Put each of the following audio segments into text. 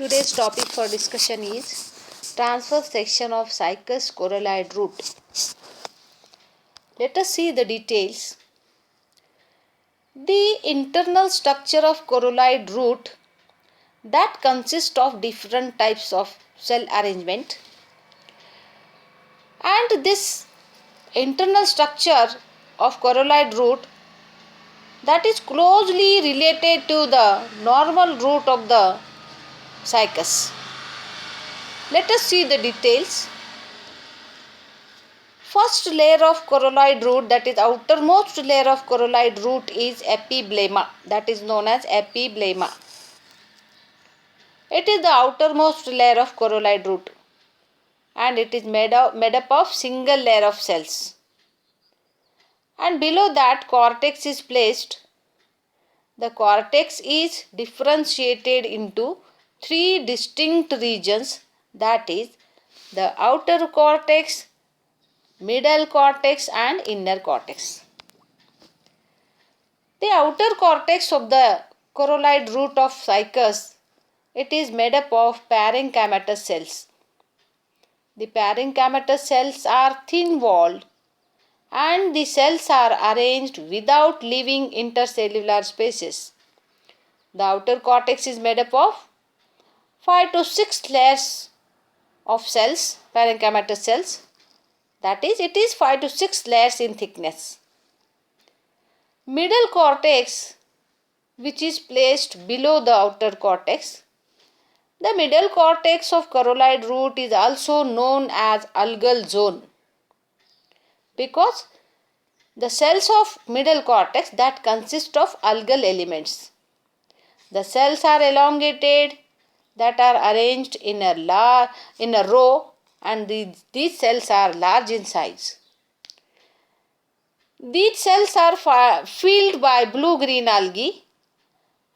Today's topic for discussion is transverse section of Cycas corralloid root. Let us see the details. The internal structure of corralloid root that consists of different types of cell arrangement, and this internal structure of corralloid root that is closely related to the normal root of the Cycas. Let us see the details. First layer of corralloid root, that is outermost layer of corralloid root, is epiblema, that is known as epiblema. It is the outermost layer of corralloid root and it is made up of single layer of cells. And below that cortex is placed. The cortex is differentiated into three distinct regions, that is the outer cortex, middle cortex and inner cortex. The outer cortex of the corralloid root of Cycas, it is made up of parenchymatous cells. The parenchymatous cells are thin-walled and the cells are arranged without leaving intercellular spaces. The outer cortex is made up of 5 to 6 layers of cells, parenchymatous cells. That is, it is 5 to 6 layers in thickness. Middle cortex, which is placed below the outer cortex. The middle cortex of corralloid root is also known as algal zone because the cells of middle cortex that consist of algal elements. The cells are elongated, that are arranged in a row, and these cells are large in size. These cells are filled by blue-green algae,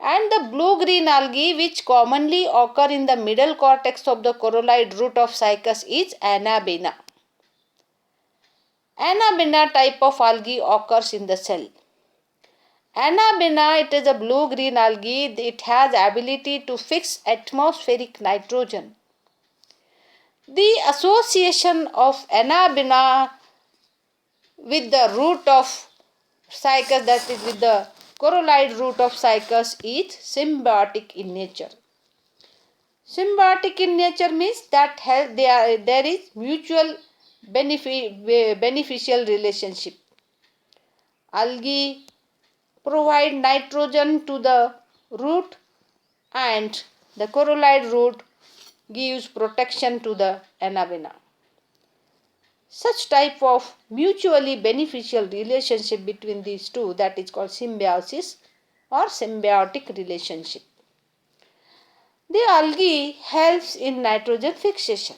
and the blue-green algae which commonly occur in the middle cortex of the corralloid root of Cycas is anabaena. Anabaena type of algae occurs in the cell. Anabaena, it is a blue-green algae. It has ability to fix atmospheric nitrogen. The association of anabaena with the root of Cycas, that is with the corralloid root of Cycas, is symbiotic in nature. Symbiotic in nature means that there is mutual beneficial relationship. Algae provide nitrogen to the root and the corralloid root gives protection to the anabaena. Such type of mutually beneficial relationship between these two, that is called symbiosis or symbiotic relationship. The algae helps in nitrogen fixation.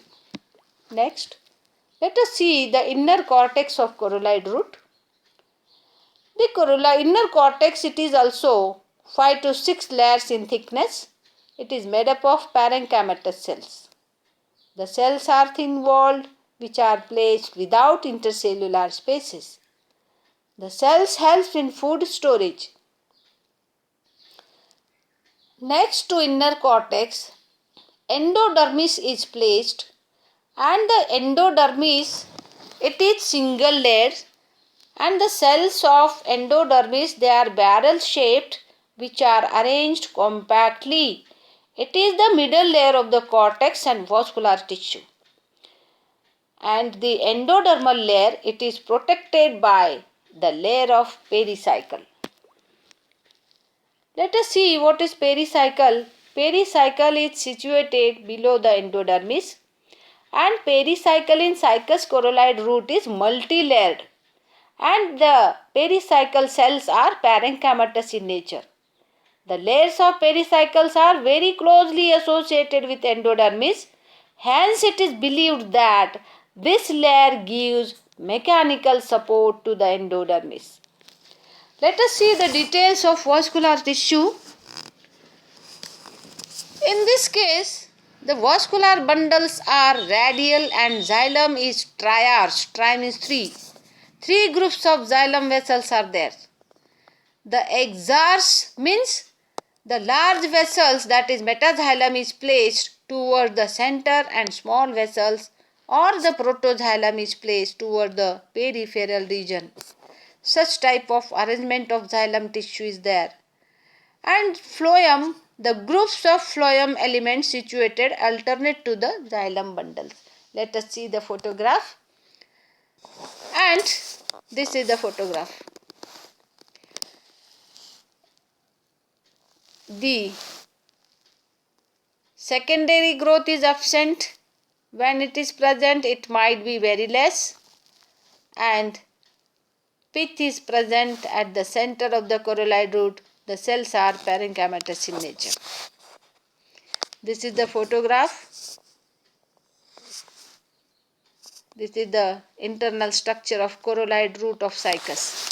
Next, let us see the inner cortex of corralloid root. The inner cortex, it is also 5 to 6 layers in thickness. It is made up of parenchymatous cells. The cells are thin-walled, which are placed without intercellular spaces. The cells help in food storage. Next to inner cortex, endodermis is placed, and the endodermis, it is single layered, and the cells of endodermis, they are barrel shaped, which are arranged compactly. It is the middle layer of the cortex and vascular tissue. And the endodermal layer, it is protected by the layer of pericycle. Let us see what is pericycle. Pericycle is situated below the endodermis, and pericycle in Cycas corralloid root is multi-layered, and the pericycle cells are parenchymatous in nature. The layers of pericycles are very closely associated with endodermis. Hence, it is believed that this layer gives mechanical support to the endodermis. Let us see the details of vascular tissue. In this case, the vascular bundles are radial and xylem is triarch. Tri means three. Three groups of xylem vessels are there. The exarch means The large vessels, that is metaxylem, is placed toward the center and small vessels or the protoxylem is placed toward the peripheral region. Such type of arrangement of xylem tissue is there. And phloem, the groups of phloem elements situated alternate to the xylem bundles. Let us see the photograph. And this is the photograph. The secondary growth is absent. When it is present, it might be very less. And pith is present at the center of the coralloid root. The cells are parenchymatous in nature. This is the photograph. This is the internal structure of coralloid root of Cycas.